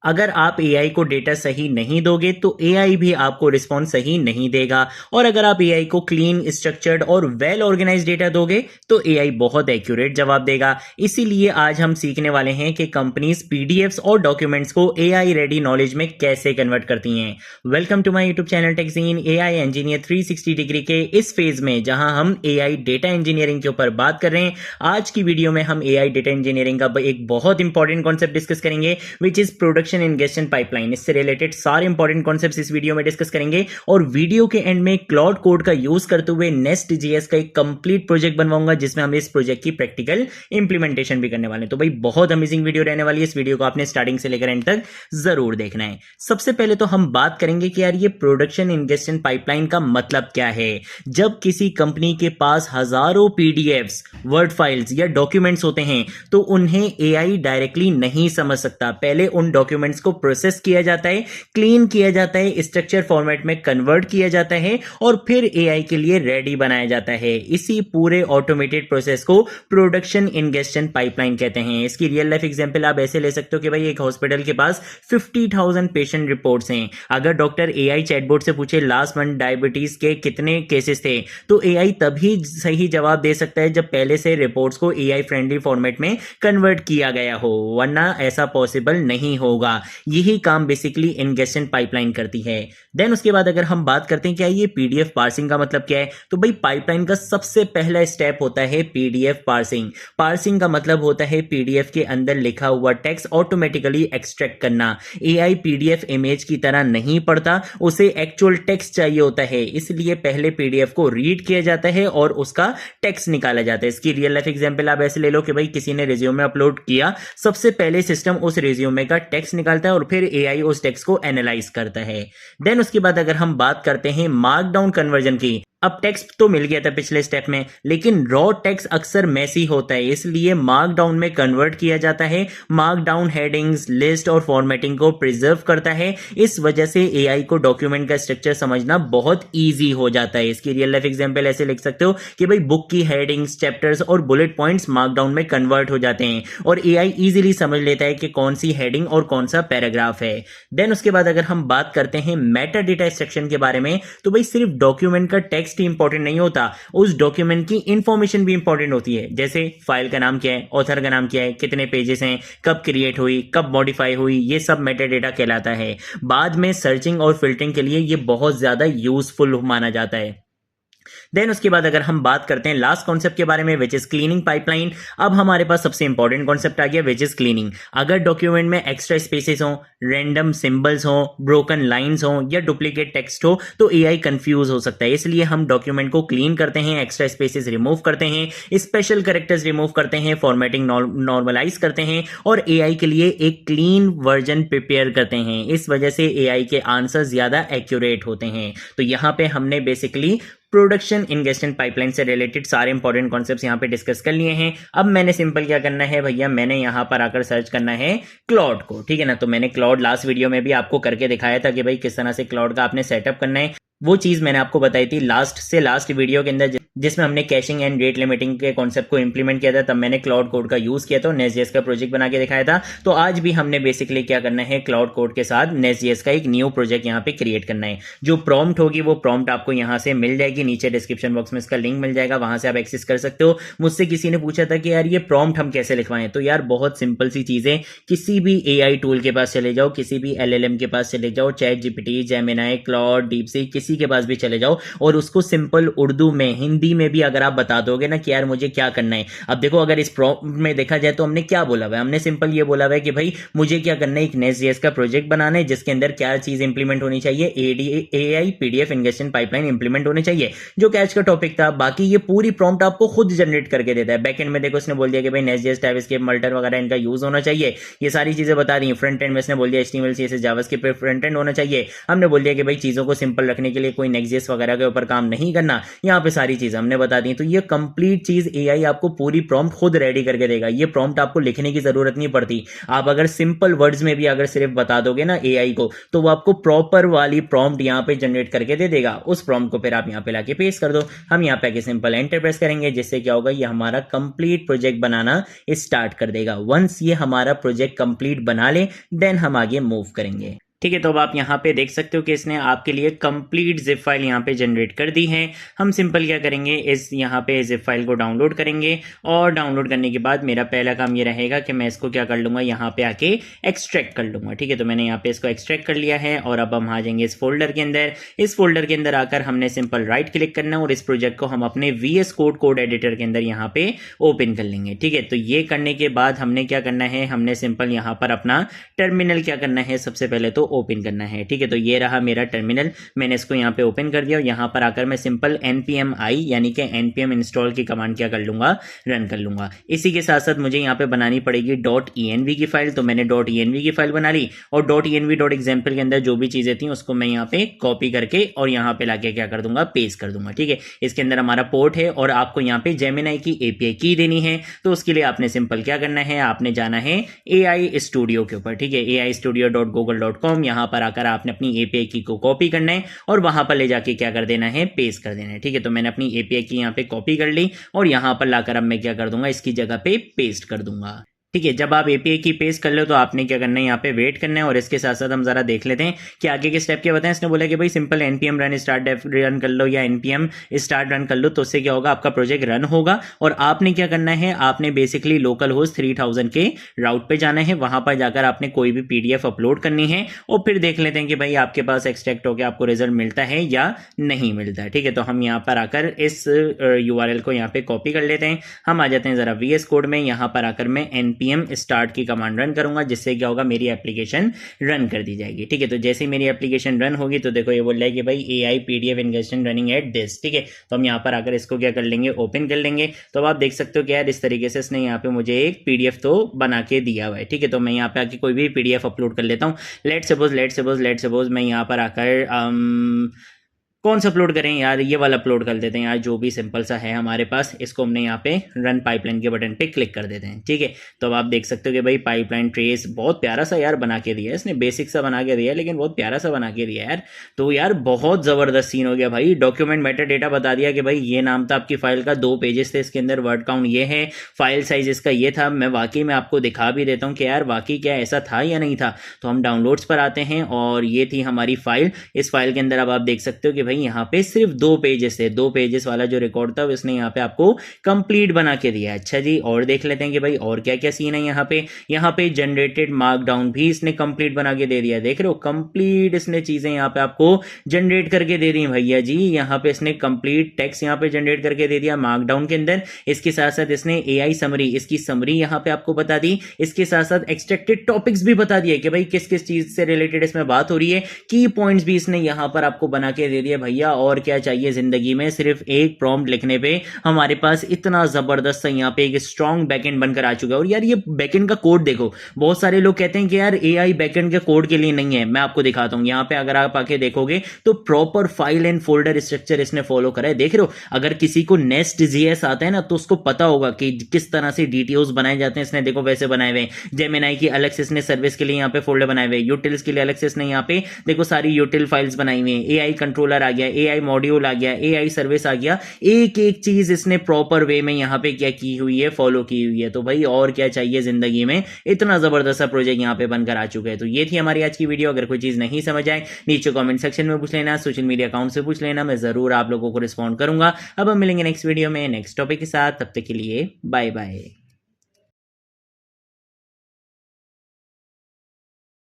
अगर आप एआई को डेटा सही नहीं दोगे तो एआई भी आपको रिस्पॉन्स सही नहीं देगा। और अगर आप एआई को क्लीन, स्ट्रक्चर्ड और वेल ऑर्गेनाइज डेटा दोगे तो एआई बहुत एक्यूरेट जवाब देगा। इसीलिए आज हम सीखने वाले हैं कि कंपनीज पीडीएफ्स और डॉक्यूमेंट्स को एआई रेडी नॉलेज में कैसे कन्वर्ट करती हैं। Welcome to my YouTube channel Techjeen AI engineer 360 degree के इस फेज में जहां हम एआई डेटा इंजीनियरिंग के ऊपर बात कर रहे हैं। आज की वीडियो में हम एआई डेटा इंजीनियरिंग का एक बहुत इंपॉर्टेंट कॉन्सेप्ट डिस्कस करेंगे which is production injection pipeline. इससे रिलेटेड सारे इंपॉर्टेंट कॉन्सेप्ट्स इस वीडियो में डिस्कस करेंगे और वीडियो के एंड में क्लाउड कोड का यूज करते हुए नेस्ट जीएस का एक कंप्लीट प्रोजेक्ट बनवाऊंगा जिसमें हम इस प्रोजेक्ट की प्रैक्टिकल इंप्लीमेंटेशन भी करने वाले हैं। तो भाई बहुत अमेजिंग वीडियो रहने वाली है। इस वीडियो को आपने स्टार्टिंग से लेकर एंड तक जरूर देखना है। सबसे पहले तो हम बात करेंगे कि यार ये प्रोडक्शन इंजेक्शन पाइपलाइन का मतलब क्या है। जब किसी कंपनी के पास हजारों पीडीएफ्स, वर्ड फाइल्स या डॉक्यूमेंट्स होते हैं तो उन्हें एआई डायरेक्टली नहीं समझ सकता। पहले उन डॉक्यूमेंट्स को प्रोसेस किया जाता है, क्लीन किया जाता है, स्ट्रक्चर फॉर्मेट में कन्वर्ट किया जाता है और फिर एआई के लिए रेडी बनाया जाता है। इसी पूरे ऑटोमेटेड प्रोसेस को प्रोडक्शन इंजेक्शन पाइपलाइन कहते हैं। इसकी रियल लाइफ एग्जांपल आप ऐसे ले सकते हो कि भाई एक हॉस्पिटल के पास 50,000 पेशेंट रिपोर्ट्स हैं। अगर डॉक्टर एआई चैटबॉट से पूछे लास्ट मंथ डायबिटीज के कितने केसेस थे तो एआई तभी सही जवाब दे सकता है जब पहले से रिपोर्ट्स को एआई फ्रेंडली फॉर्मेट में कन्वर्ट किया गया हो, वरना ऐसा पॉसिबल नहीं होगा। यही काम बेसिकली इंजेक्शन पाइपलाइन करती है। देन उसके बाद अगर हम बात करते हैं क्या ये पीडीएफ पार्सिंग का मतलब क्या है, तो भाई पाइपलाइन का सबसे पहला स्टेप होता है पीडीएफ पार्सिंग। पार्सिंग का मतलब होता है पीडीएफ के अंदर लिखा हुआ टेक्स्ट ऑटोमेटिकली एक्सट्रैक्ट करना। एआई पीडीएफ इमेज की तरह नहीं पढ़ता, उसे एक्चुअल टेक्स्ट चाहिए होता है, इसलिए पहले पीडीएफ को रीड किया जाता है और उसका टेक्स्ट निकाला जाता है। इसकी रियल लाइफ एग्जांपल आप ऐसे ले लो कि भाई किसी ने रिज्यूमे अपलोड किया, सबसे पहले सिस्टम उस रिज्यूमे का टेक्स्ट निकालता है और फिर एआई उस टेक्स्ट को एनालाइज करता है। देन उसके बाद अगर हम बात करते हैं मार्कडाउन कन्वर्जन की, अब टेक्स्ट तो मिल गया था पिछले स्टेप में, लेकिन रॉ टेक्स्ट अक्सर मैसी होता है, इसलिए मार्कडाउन में कन्वर्ट किया जाता है। मार्कडाउन हेडिंग्स, लिस्ट और फॉर्मेटिंग को प्रिजर्व करता है। इस वजह से एआई को डॉक्यूमेंट का स्ट्रक्चर समझना बहुत इजी हो जाता है। इसकी रियल लाइफ एग्जांपल ऐसे लिख सकते हो कि भाई बुक की हेडिंग्स, चैप्टर्स और बुलेट पॉइंट्स मार्कडाउन में कन्वर्ट हो जाते हैं और एआई इजीली समझ लेता है कि कौन सी हेडिंग और कौन सा पैराग्राफ है। देन उसके बाद अगर हम बात करते हैं मेटा डेटा एक्सट्रैक्शन के बारे में, तो भाई सिर्फ डॉक्यूमेंट का टेक्स्ट ही इंपॉर्टेंट नहीं होता, उस डॉक्यूमेंट की इंफॉर्मेशन भी इंपॉर्टेंट होती है। जैसे फाइल का नाम क्या है, ऑथर का नाम क्या है, कितने पेजेस हैं, कब क्रिएट हुई, कब मॉडिफाई हुई, ये सब मेटा डेटा कहलाता है। बाद में सर्चिंग और फिल्टरिंग के लिए ये बहुत ज्यादा यूजफुल माना जाता है। देन उसके बाद अगर हम बात करते हैं लास्ट कॉन्सेप्ट के बारे में विच इज क्लीनिंग पाइपलाइन। अब हमारे पास सबसे इंपॉर्टेंट कॉन्सेप्ट आ गया विच इज क्लीनिंग। अगर डॉक्यूमेंट में एक्स्ट्रा स्पेसेस हो, रैंडम सिंबल्स हो, ब्रोकन लाइंस हो या डुप्लीकेट टेक्स्ट हो तो एआई कंफ्यूज हो सकता है। इसलिए हम डॉक्यूमेंट को क्लीन करते हैं, एक्स्ट्रा स्पेसेस रिमूव करते हैं, स्पेशल कैरेक्टर्स रिमूव करते हैं, फॉर्मेटिंग नॉर्मलाइज करते हैं और एआई के लिए एक क्लीन वर्जन प्रिपेयर करते हैं। इस वजह से एआई के आंसर ज्यादा एक्यूरेट होते हैं। तो यहां पे हमने बेसिकली प्रोडक्शन इंजेक्शन पाइपलाइन से रिलेटेड सारे इंपॉर्टेंट कॉन्सेप्ट्स यहां पे डिस्कस कर लिए हैं। अब मैंने सिंपल क्या करना है भैया, मैंने यहां पर आकर सर्च करना है क्लाउड को, ठीक है ना। तो मैंने क्लाउड लास्ट वीडियो में भी आपको करके दिखाया था कि भाई किस तरह से क्लाउड का आपने सेटअप करना है। वो चीज मैंने आपको बताई थी लास्ट वीडियो के अंदर जिसमें हमने कैशिंग एंड रेट लिमिटिंग के कॉन्सेप्ट को इंप्लीमेंट किया था। तब मैंने क्लाउड कोड का यूज किया था, नेस्ट.जेएस का प्रोजेक्ट बना के दिखाया था। तो आज भी हमने बेसिकली क्या करना है, क्लाउड कोड के साथ नेस्ट.जेएस का एक न्यू प्रोजेक्ट यहाँ पे क्रिएट करना है। जो प्रॉम्प्ट होगी वो प्रॉम्प्ट आपको यहाँ से मिल जाएगी, नीचे डिस्क्रिप्शन बॉक्स में इसका लिंक मिल जाएगा, वहां से आप एक्सेस कर सकते हो। मुझसे किसी ने पूछा था कि यार ये प्रॉम्प्ट हम कैसे लिखवाएं, तो यार बहुत सिंपल सी चीज है। किसी भी एआई टूल के पास चले जाओ, किसी भी एलएलएम के पास चले जाओ, chat GPT, Gemini, cloud, DeepSeek, किसी के पास भी चले जाओ और उसको सिंपल उर्दू में, हिंदी में भी अगर आप बता दोगे ना कि यार मुझे क्या करना है। अब देखो अगर इस प्रॉम्प्ट में देखा जाए तो हमने क्या बोला हुआ है, हमने सिंपल ये बोला हुआ है कि भाई मुझे क्या करना है, एक नेस्ट.जेएस का प्रोजेक्ट बनाना है जिसके अंदर क्या चीज इंप्लीमेंट होनी चाहिए, AI PDF injection pipeline implement होनी चाहिए, जो कैच का टॉपिक था। बाकी ये पूरी प्रॉम्प्ट आपको खुद जनरेट करके देता है। बैक एंड में देखो इसने बोल दिया कि भाई नेस्ट.जेएस, टाइपस्क्रिप्ट, मल्टर वगैरह इनका यूज होना चाहिए, ये सारी चीजें बता दी। फ्रंट एंड में इसने बोल दिया HTML, CSS, JavaScript front end होना चाहिए। हमने बोल दिया कि भाई चीजों को सिंपल रखने के लिए कोई नेक्स्ट वगैरह के ऊपर काम नहीं करना, यहाँ पे सारी चीज़ हमने बता दी। तो ये कंप्लीट चीज़ एआई आपको पूरी प्रॉम्प्ट खुद रेडी करके देगा। ये प्रॉम्प्ट आपको लिखने की ज़रूरत नहीं पड़ती। आप अगर सिंपल वर्ड्स में भी अगर सिर्फ बता दोगे ना एआई को, तो वो आपको प्रॉपर वाली प्रॉम्प्ट यहाँ पे जनरेट करके दे देगा। उस प्रॉम्प्ट को फिर आप यहाँ पे लाके पेस्ट कर दो। हम यहाँ पे आके सिंपल एंटर प्रेस करेंगे, जिससे क्या होगा, ये हमारा कंप्लीट प्रोजेक्ट बनाना स्टार्ट कर देगा। वंस ये हमारा प्रोजेक्ट कंप्लीट बना ले, देन हम आगे मूव करेंगे। ठीक है, तो अब आप यहाँ पे देख सकते हो कि इसने आपके लिए कंप्लीट जिप फाइल यहाँ पे जनरेट कर दी है। हम सिंपल क्या करेंगे, इस यहाँ पे जिप फाइल को डाउनलोड करेंगे और डाउनलोड करने के बाद मेरा पहला काम ये रहेगा कि मैं इसको क्या कर लूँगा, यहाँ पे आके एक्सट्रैक्ट कर लूँगा। ठीक है, तो मैंने यहाँ पे इसको एक्सट्रैक्ट कर लिया है और अब हम आ जाएंगे इस फोल्डर के अंदर। इस फोल्डर के अंदर आकर हमने सिंपल राइट क्लिक करना है और इस प्रोजेक्ट को हम अपने VS कोड एडिटर के अंदर यहाँ पे ओपन कर लेंगे। ठीक है, तो ये करने के बाद हमने क्या करना है, हमने सिंपल यहाँ पर अपना टर्मिनल क्या करना है, सबसे पहले तो ओपन करना है। ठीक है, तो ये रहा मेरा टर्मिनल, मैंने इसको यहाँ पे ओपन कर दिया और यहाँ पर आकर मैं सिंपल npm i यानी कि npm इंस्टॉल की कमांड क्या कर लूंगा, रन कर लूंगा। इसी के साथ साथ मुझे यहाँ पे बनानी पड़ेगी .env की फाइल, तो मैंने .env की फाइल बना ली और .env.example के अंदर जो भी चीजें थी उसको मैं यहाँ पे कॉपी करके और यहाँ पे लाके क्या कर दूंगा, पेस्ट कर दूंगा। ठीक है, इसके अंदर हमारा पोर्ट है और आपको यहाँ पे जेमिनी की API की देनी है, तो उसके लिए आपने सिंपल क्या करना है, आपने जाना है AI स्टूडियो के ऊपर। ठीक है, aistudio.google.com, यहाँ पर आकर आपने अपनी API की को कॉपी करना है और वहां पर ले जाके क्या कर देना है, पेस्ट कर देना है। ठीक है, तो मैंने अपनी API की यहाँ पे कॉपी कर ली और यहाँ पर लाकर अब मैं क्या कर दूंगा, इसकी जगह पे पेस्ट कर दूंगा। ठीक है, जब आप API की पेस्ट कर लो तो आपने क्या करना है, यहाँ पे वेट करना है। और इसके साथ साथ हम जरा देख लेते हैं कि आगे के स्टेप क्या बताएं। इसने बोला कि भाई simple npm run start run कर लो या npm स्टार्ट रन कर लो, तो उससे क्या होगा, आपका प्रोजेक्ट रन होगा। और आपने क्या करना है, आपने बेसिकली लोकल होस्ट 3000 के राउट पे जाना है, वहां पर जाकर आपने कोई भी PDF अपलोड करनी है और फिर देख लेते हैं कि भाई आपके पास एक्सट्रैक्ट होकर आपको रिजल्ट मिलता है या नहीं मिलता है। ठीक है, तो हम यहाँ पर आकर इस URL को यहाँ पे कॉपी कर लेते हैं। हम आ जाते हैं जरा VS कोड में, यहाँ पर आकर मैं npm स्टार्ट की कमांड रन करूंगा, जिससे क्या होगा, मेरी एप्लीकेशन रन कर दी जाएगी। ठीक है, तो जैसे ही मेरी एप्लीकेशन रन होगी तो देखो ये बोल रहा है कि भाई AI PDF injection running at this. ठीक है, तो हम यहाँ पर आकर इसको क्या कर लेंगे, ओपन कर लेंगे। तो अब आप देख सकते हो कि यार इस तरीके से इसने यहाँ पे मुझे एक PDF तो बना के दिया हुआ है। ठीक है, तो मैं यहाँ पे आके कोई भी PDF अपलोड कर लेता हूँ। लेट सपोज मैं यहाँ पर आकर कौन सा अपलोड करें यार, ये वाला अपलोड कर देते हैं यार, जो भी सिंपल सा है हमारे पास। इसको हमने यहाँ पे रन पाइपलाइन के बटन पे क्लिक कर देते हैं। ठीक है, तो अब आप देख सकते हो कि भाई पाइपलाइन ट्रेस बहुत प्यारा सा यार बना के दिया है इसने, बेसिक सा बना के दिया है लेकिन बहुत प्यारा सा बना के दिया यार। तो यार बहुत जबरदस्त सीन हो गया भाई। डॉक्यूमेंट मेटा डेटा बता दिया कि भाई ये नाम था आपकी फाइल का, 2 पेजेस थे इसके अंदर, वर्ड काउंट ये है, फाइल साइज इसका ये था। मैं वाकई में आपको दिखा भी देता हूँ कि यार वाकई क्या ऐसा था या नहीं था। तो हम डाउनलोड्स पर आते हैं और ये थी हमारी फाइल। इस फाइल के अंदर अब आप देख सकते हो कि भाई यहाँ पे सिर्फ 2 पेजेस थे, 2 पेजेस वाला जो रिकॉर्ड था उसने यहाँ पे आपको कंप्लीट बना के दिया। अच्छा जी, और देख लेते हैं कि भाई और क्या क्या सीन है यहाँ पे जनरेटेड मार्कडाउन भी इसने कंप्लीट बना के दे दिया। देख रहे हो, कंप्लीट इसने चीजें यहाँ पे आपको जनरेट करके दे दी भैया जी। यहाँ पे इसने कंप्लीट टेक्स्ट यहाँ पे जनरेट करके दे दिया मार्कडाउन के अंदर। इसके साथ साथ इसने AI समरी, इसकी समरी यहाँ पे आपको बता दी। इसके साथ साथ एक्सट्रैक्टेड टॉपिक्स भी बता दिए कि भाई किस किस चीज से रिलेटेड इसमें बात हो रही है। की पॉइंट्स भी इसने यहाँ पर आपको बना के दे दिया भैया। और क्या चाहिए जिंदगी में, सिर्फ एक प्रॉम्प्ट लिखने पे हमारे पास इतना जबरदस्त यहाँ पे एक स्ट्रॉन्ग बैकएंड बनकर आ चुका है। और यार ये बैकएंड का कोड देखो, बहुत सारे लोग कहते हैं कि यार AI बैकएंड के कोड के लिए नहीं है। मैं आपको दिखाता हूं, यहाँ पे अगर आप आके देखोगे तो proper file and folder structure इसने फॉलो करा है। देख रहे हो, अगर किसी को Nest.js आता है ना तो उसको पता होगा कि किस तरह से DTOs बनाए जाते हैं। इसने देखो वैसे बनाए हुए। जेमिनी की अलग से इसने सर्विस के लिए यहाँ पे फोल्डर बनाए हुए, यूटिल्स के लिए अलग से इसने यहाँ पे देखो सारी यूटिल फाइल्स बनाई हुई है। AI कंट्रोलर आ गया, AI मॉड्यूल आ गया, AI सर्विस आ गया। एक एक चीज इसने प्रॉपर वे में यहाँ पे क्या की हुई है, फॉलो की हुई है। तो भाई और क्या चाहिए जिंदगी में, इतना जबरदस्त प्रोजेक्ट यहाँ पे बनकर आ चुका है। तो ये थी हमारी आज की वीडियो। अगर कोई चीज नहीं समझ आए नीचे कमेंट सेक्शन में पूछ लेना, सोशल मीडिया अकाउंट से पूछ लेना, मैं जरूर आप लोगों को रिस्पॉन्ड करूंगा। अब हम मिलेंगे नेक्स्ट वीडियो में नेक्स्ट टॉपिक के साथ, तब तक के लिए बाय बाय।